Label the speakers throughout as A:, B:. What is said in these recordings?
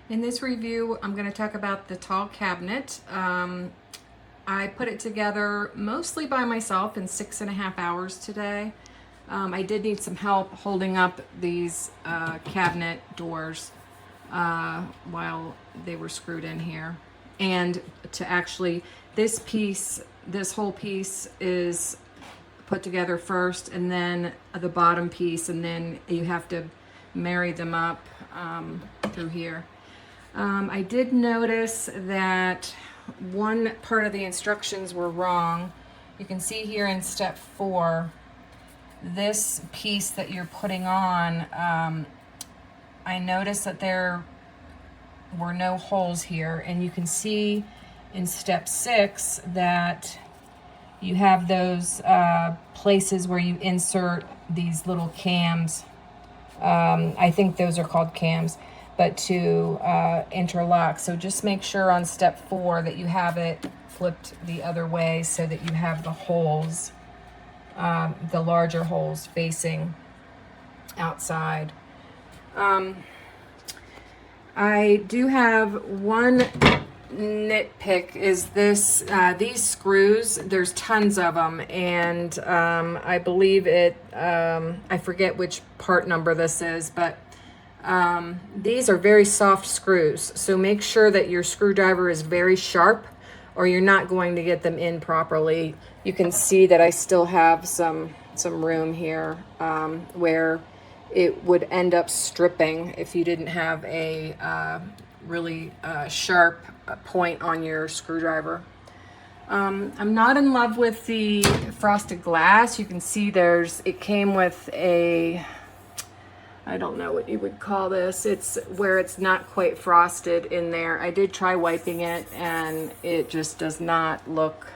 A: In this review, I'm going to talk about the tall cabinet. I put it together mostly by myself in 6.5 hours today. I did need some help holding up these cabinet doors while they were screwed in here. And to actually, this whole piece is put together first, and then the bottom piece, and then you have to marry them up through here. I did notice that one part of the instructions were wrong. You can see here in step 4, this piece that you're putting on, I noticed that there were no holes here, and you can see in step 6 that you have those places where you insert these little cams. I think those are called cams, but to interlock. So just make sure on step 4 that you have it flipped the other way so that you have the holes, the larger holes facing outside. I do have one nitpick is this, these screws, there's tons of them, and I believe I forget which part number this is, but these are very soft screws, so make sure that your screwdriver is very sharp or you're not going to get them in properly. You can see that I still have some room here where it would end up stripping if you didn't have a really sharp point on your screwdriver. I'm not in love with the frosted glass. You can see it came with a, I don't know what you would call this. It's where it's not quite frosted in there. I did try wiping it and it just does not look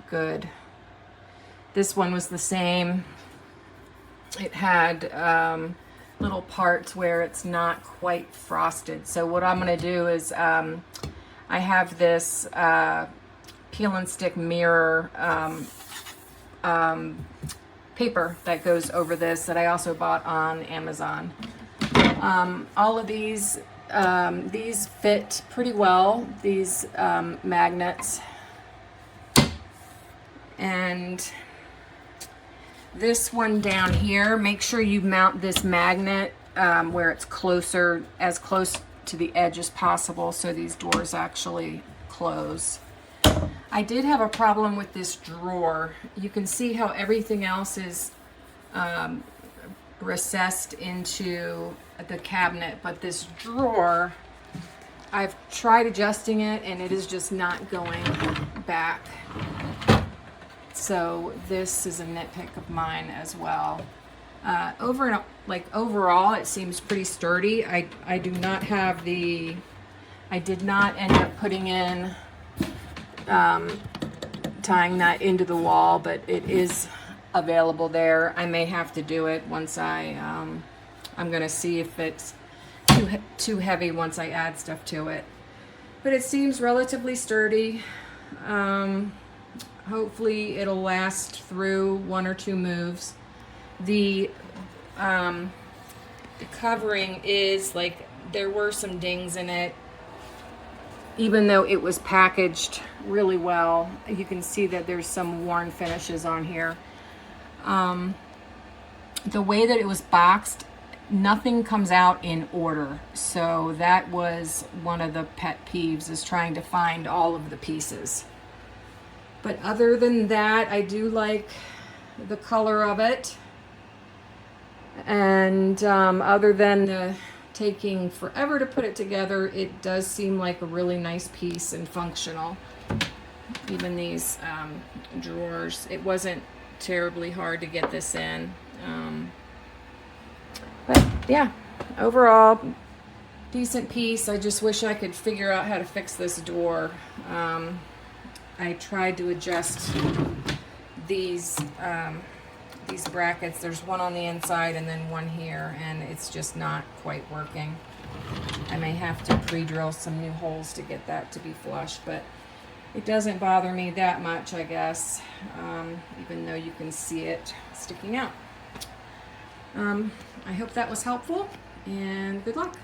A: good. This one was the same. It had little parts where it's not quite frosted. So what I'm going to do is I have this peel and stick mirror paper that goes over this that I also bought on Amazon. All of these fit pretty well, these magnets. And this one down here, make sure you mount this magnet where it's as close to the edge as possible so these doors actually close. I did have a problem with this drawer. You can see how everything else is recessed into the cabinet, but this drawer, I've tried adjusting it and it is just not going back. So this is a nitpick of mine as well. Overall, it seems pretty sturdy. I do not have I did not end up putting in, tying that into the wall, but it is available there. I may have to do it once I'm gonna see if it's too heavy once I add stuff to it. But it seems relatively sturdy. Hopefully it'll last through 1 or 2 moves. The covering is there were some dings in it. Even though it was packaged really well, you can see that there's some worn finishes on here. The way that it was boxed, nothing comes out in order. So that was one of the pet peeves, is trying to find all of the pieces. But other than that, I do like the color of it. And other than the taking forever to put it together, it does seem like a really nice piece and functional. Even these drawers, it wasn't terribly hard to get this in. But yeah, overall, decent piece. I just wish I could figure out how to fix this door. I tried to adjust these brackets. There's one on the inside and then one here, and it's just not quite working. I may have to pre-drill some new holes to get that to be flush, but it doesn't bother me that much, I guess, even though you can see it sticking out. I hope that was helpful, and good luck.